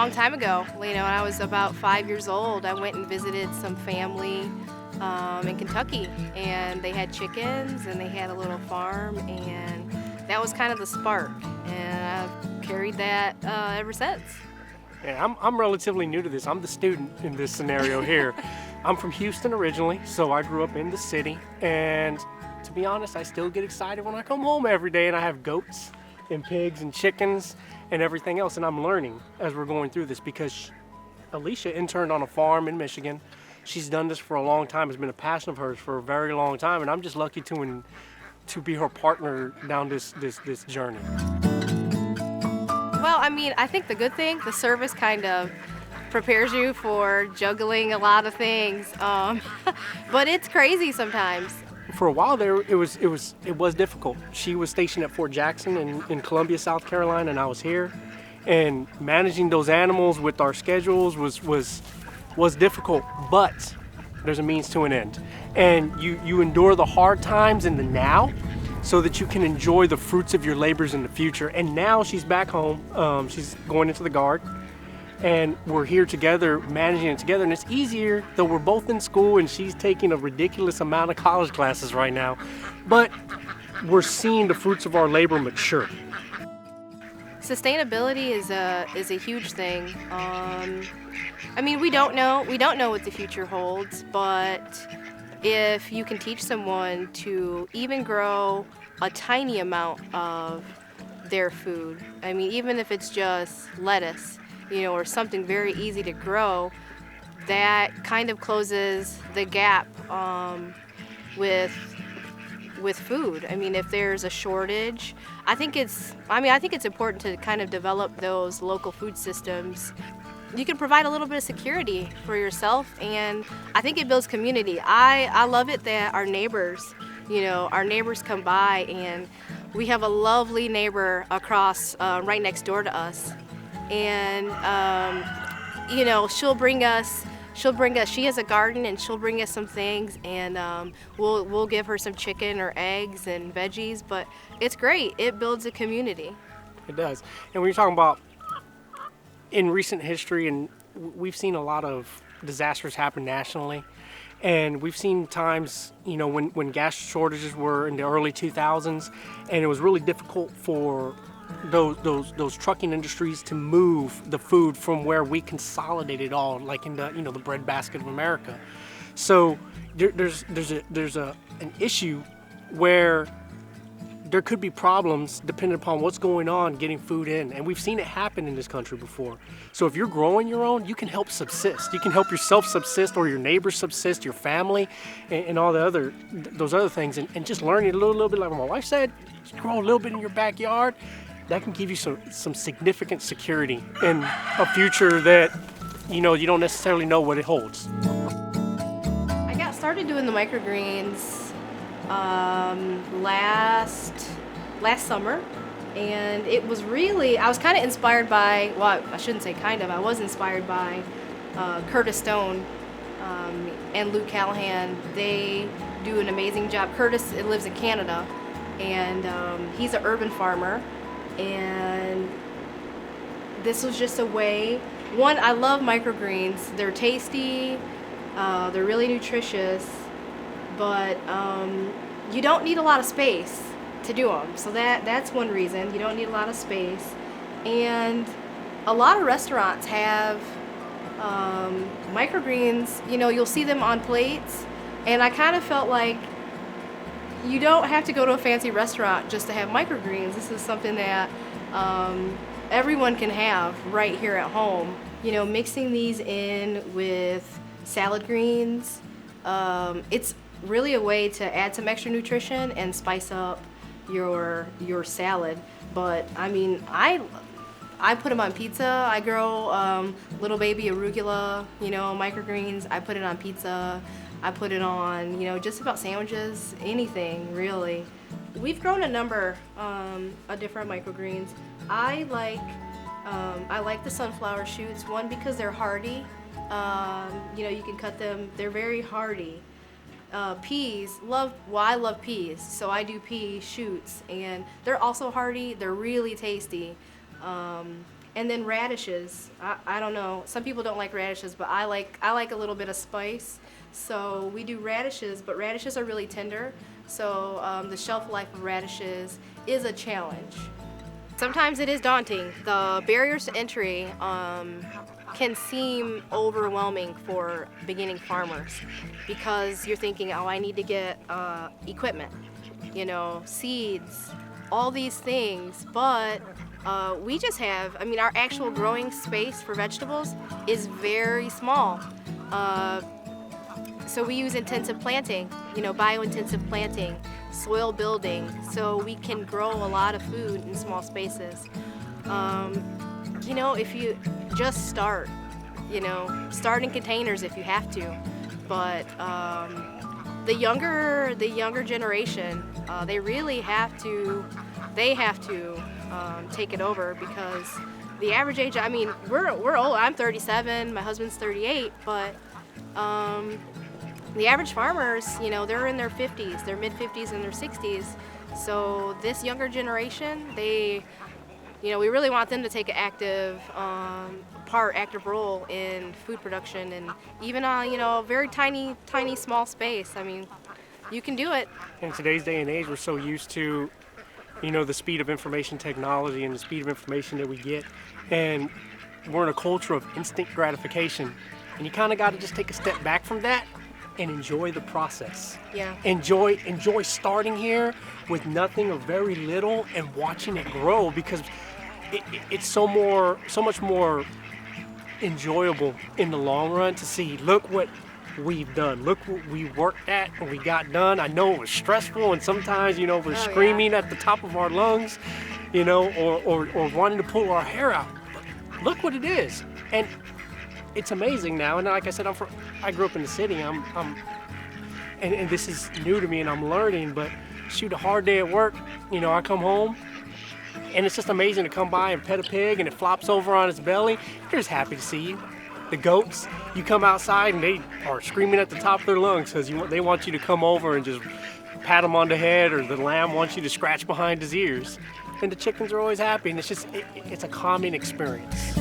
long time ago, when I was about 5 years old. I went and visited some family in Kentucky, and they had chickens and they had a little farm, and that was kind of the spark, and I've carried that ever since. Yeah, I'm relatively new to this. I'm the student in this scenario here. I'm from Houston originally, so I grew up in the city, and to be honest, I still get excited when I come home every day and I have goats and pigs and chickens and everything else, and I'm learning as we're going through this because Alicia interned on a farm in Michigan. She's done this for a long time. It's been a passion of hers for a very long time, and I'm just lucky to be her partner down this journey. Well, I think the good thing, the service kind of prepares you for juggling a lot of things, but it's crazy sometimes. For a while there, it was difficult. She was stationed at Fort Jackson in Columbia, South Carolina, and I was here. And managing those animals with our schedules was difficult, but there's a means to an end. And you endure the hard times in the now so that you can enjoy the fruits of your labors in the future. And now she's back home. She's going into the Guard. And we're here together, managing it together, and it's easier, though we're both in school and she's taking a ridiculous amount of college classes right now, but we're seeing the fruits of our labor mature. Sustainability is a huge thing. We don't know what the future holds, but if you can teach someone to even grow a tiny amount of their food, even if it's just lettuce, or something very easy to grow, that kind of closes the gap with food. If there's a shortage, I think it's important to kind of develop those local food systems. You can provide a little bit of security for yourself, and I think it builds community. I love it that our neighbors come by, and we have a lovely neighbor across, right next door to us. And she'll bring us, she has a garden, and she'll bring us some things, and we'll give her some chicken or eggs and veggies, but it's great. It builds a community. It does. And when you're talking about in recent history, and we've seen a lot of disasters happen nationally, and we've seen times, when gas shortages were in the early 2000s, and it was really difficult for those trucking industries to move the food from where we consolidate it all, like in the the breadbasket of America. So there's an issue where there could be problems depending upon what's going on getting food in, and we've seen it happen in this country before. So if you're growing your own, you can help subsist. You can help yourself subsist, or your neighbors subsist, your family, and all those other things, and just learning a little bit, like my wife said, just grow a little bit in your backyard. That can give you some significant security in a future that you don't necessarily know what it holds. I got started doing the microgreens last summer, and it was really, I was kind of inspired by, well, I shouldn't say kind of, I was inspired by Curtis Stone and Luke Callahan. They do an amazing job. Curtis lives in Canada, and he's an urban farmer. And this was just a way. One, I love microgreens. They're tasty, they're really nutritious, but you don't need a lot of space to do them. So that's one reason. You don't need a lot of space. And a lot of restaurants have microgreens. You'll see them on plates, and I kind of felt like you don't have to go to a fancy restaurant just to have microgreens. This is something that everyone can have right here at home. Mixing these in with salad greens, it's really a way to add some extra nutrition and spice up your salad. But I put them on pizza. I grow little baby arugula, microgreens. I put it on pizza. I put it on, just about sandwiches, anything really. We've grown a number of different microgreens. I like the sunflower shoots. One, because they're hardy. You can cut them. They're very hardy. Peas, I love peas, so I do pea shoots, and they're also hardy. They're really tasty. And then radishes. I don't know. Some people don't like radishes, but I like a little bit of spice. So we do radishes, but radishes are really tender. So the shelf life of radishes is a challenge. Sometimes it is daunting. The barriers to entry can seem overwhelming for beginning farmers because you're thinking, oh, I need to get equipment, you know, seeds, all these things, but we just have, I mean, our actual growing space for vegetables is very small. So we use intensive planting, you know, bio-intensive planting, soil building, so we can grow a lot of food in small spaces. You know, if you just start, you know, start in containers if you have to, but the younger generation, they really have to, take it over because the average age, I mean, we're old. I'm 37, my husband's 38, but the average farmers, you know, they're in their 50s, their mid-50s and their 60s. So this younger generation, they, you know, we really want them to take an active role in food production and even you know, a very tiny small space. I mean, you can do it. In today's day and age, we're so used to, you know, the speed of information technology and the speed of information that we get, and we're in a culture of instant gratification, and you kind of got to just take a step back from that and enjoy the process. Yeah. Enjoy starting here with nothing or very little and watching it grow, because it's so much more enjoyable in the long run to see, look what we've done, look what we worked at and we got done. I know it was stressful and sometimes, you know, we're screaming at the top of our lungs, you know, or wanting to pull our hair out. But look what it is. And it's amazing now. And like I said, I grew up in the city. And this is new to me and I'm learning, but shoot, a hard day at work, you know, I come home and it's just amazing to come by and pet a pig and it flops over on its belly. They're just happy to see you. The goats, you come outside and they are screaming at the top of their lungs because they want you to come over and just pat them on the head, or the lamb wants you to scratch behind his ears. And the chickens are always happy, and it's a calming experience.